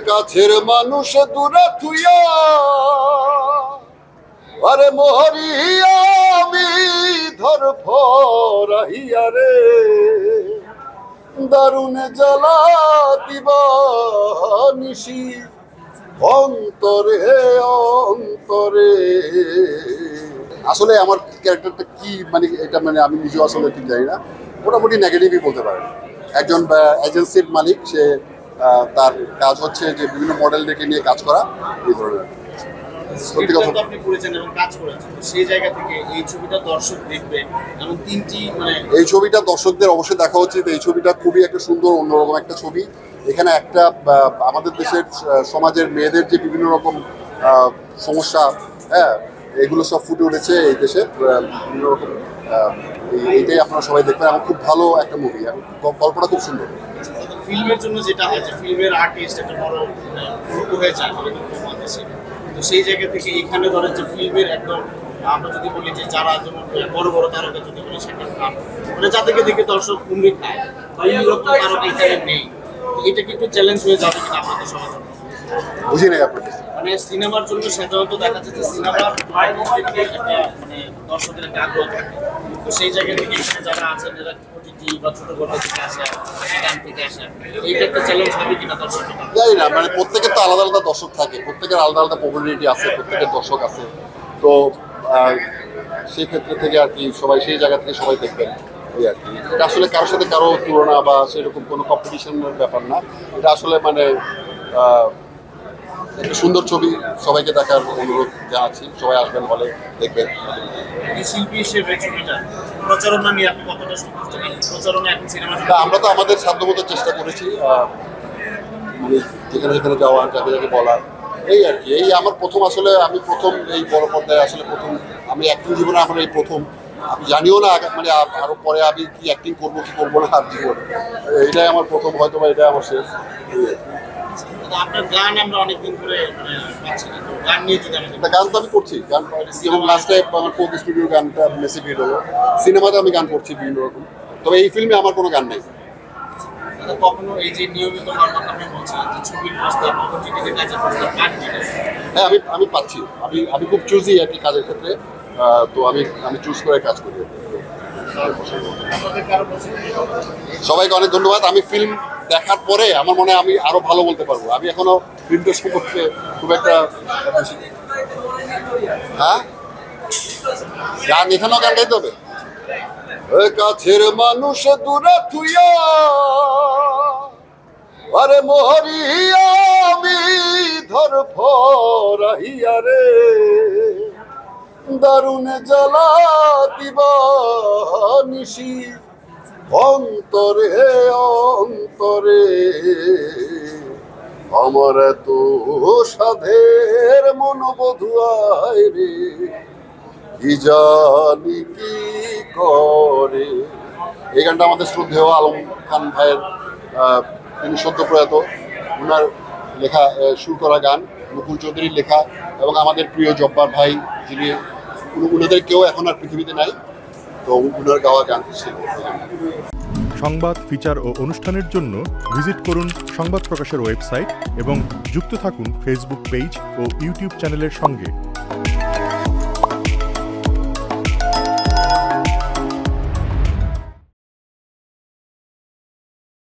কাছের মানুষ দূরে থুইয়া আরে মোহরিয়া আমি ধর ফরাহিয়া রে দারুণ জ্বালা দিবা নিশি অন্তরে অন্তরে। আসলে আমার ক্যারেক্টারটা কি মানে এটা মানে আমি নিজেও আসলে ঠিক জানি না, মোটামুটি নেগেটিভই বলতে পারেন। একজন এজেন্সির মালিক, সে তার কাজ হচ্ছে যে বিভিন্ন মডেল ডেকে নিয়ে কাজ করা, এই ধরনের। সত্যি কথা আপনি করেছেন এবং কাজ করেছেন, সেই জায়গা থেকে এই ছবিটা দর্শক দেখবে এবং তিনটি মানে এই ছবিটা দর্শকদের অবশ্যই দেখা উচিত। এই ছবিটা খুবই একটা সুন্দর অন্যরকম একটা ছবি। এখানে একটা আমাদের দেশের সমাজের মেয়েদের যে বিভিন্ন রকম সমস্যা, হ্যাঁ, এগুলো সব ফুটে উঠেছে এই দেশে বিভিন্ন রকম। এইটাই আপনারা সবাই দেখবেন। আমার খুব ভালো একটা মুভি, গল্পটা খুব সুন্দর। ফিল্মের জন্য যেটা হয় যে ফিল্মের আর্টিস্ট একটা বড় গ্রুপ হয়ে যায় আমাদের বাংলাদেশে, তো সেই জায়গা থেকে এখানে ধরেন যে ফিল্মের একদম আমরা যদি বলি যে যারা যেমন বড় বড় তারকা যদি বলি সেটা মানে যাদেরকে দেখে দর্শক কুমড়ি খায় বা এইরকম তারকা এখানে নেই, তো এটা কি একটু চ্যালেঞ্জ হয়ে যাবে কিনা আপনাদের সবার জন্য? বুঝি নাই আপনাকে। মানে সিনেমার জন্য সাধারণত দেখা যাচ্ছে যে সিনেমার মানে দর্শকের একটা আগ্রহ থাকে, তো সেই জায়গা থেকে এখানে যারা আছেন যারা ওটিটি বা ছোট গল্প থেকে আসে, গান থেকে আসে, এইটা একটা চ্যালেঞ্জ হবে কিনা দর্শকের? জানি না, মানে প্রত্যেকের তো আলাদা আলাদা দর্শক থাকে, প্রত্যেকের আলাদা আলাদা পপুলারিটি আছে, প্রত্যেকের দর্শক আছে। তো সেই ক্ষেত্রে থেকে আর কি সবাই সেই জায়গা থেকে সবাই দেখবেন এই আর কি। এটা আসলে কারোর সাথে কারো তুলনা বা সেরকম কোনো কম্পিটিশনের ব্যাপার না। এটা আসলে মানে একটা সুন্দর ছবি, সবাইকে দেখার অনুরোধ জানাচ্ছি। সবাই আসবেন, হলে দেখবেন। শিল্পী হিসেবে ছবিটা প্রচারণা নিয়ে আপনি কতটা সন্তুষ্ট? প্রচারণা এখন সিনেমা আমরা তো আমাদের সাধ্যমতো চেষ্টা করেছি, যেখানে যেখানে যাওয়া, যাকে যাকে বলার, এই আর কি। এই আমার প্রথম, আসলে আমি প্রথম এই বড় পর্দায় আসলে প্রথম, আমি অ্যাক্টিং জীবনে আমার এই প্রথম। আমি জানিও না মানে আরও পরে আমি কি অ্যাক্টিং করবো কি করবো না জীবন, এটাই আমার প্রথম, হয়তো বা এটাই আমার শেষ। আপনার গান আমরা অনেকদিন ধরে পাচ্ছি না, গান নিয়ে যদি গান তো আমি করছি, গান যেমন লাস্ট টাইম আমার কোক স্টুডিওর গানটা মেসি হিট হলো। সিনেমাতে আমি গান করছি বিভিন্ন রকম, তবে এই ফিল্মে আমার কোনো গান নেই। কখনো এই যে নিয়মিত আপনি বলছেন যে ছবির প্রস্তাব ওটিটিতে কাজের প্রস্তাব পান কিনা? হ্যাঁ, আমি পাচ্ছি। আমি খুব চুজি আর কি কাজের ক্ষেত্রে, তো আমি চুজ করে কাজ করি। সবাইকে অনেক ধন্যবাদ। আমি ফিল্ম দেখার পরে আমার মনে হয় আমি আরো ভালো বলতে পারবো। আমি এখনো ফিল্মটা সম্পর্কে খুব একটা, হ্যাঁ, গান এখানেও গান গাইতে হবে। কাছের মানুষ দূরে থুইয়া আরে মোহরিয়া আমি ধর ফরাহিয়া রে দারুণ জ্বালা দিবা নিশি অন্তরে অন্তরে। আমার এত সাধের মনোবধুয়ায় রে কি জানি কি করে। এই গানটা আমাদের শ্রদ্ধেয় আলম খান ভাইয়ের, তিনি সদ্য প্রয়াত, ওনার লেখা সুর করা গান, মুকুল চৌধুরীর লেখা, এবং আমাদের প্রিয় জব্বার ভাই, যিনি ওনাদের কেউ এখন আর পৃথিবীতে নাই, তো ওনার গাওয়া গান ছিল। সংবাদ, ফিচার ও অনুষ্ঠানের জন্য ভিজিট করুন সংবাদ প্রকাশের ওয়েবসাইট এবং যুক্ত থাকুন ফেসবুক পেজ ও ইউটিউব চ্যানেলের সঙ্গে।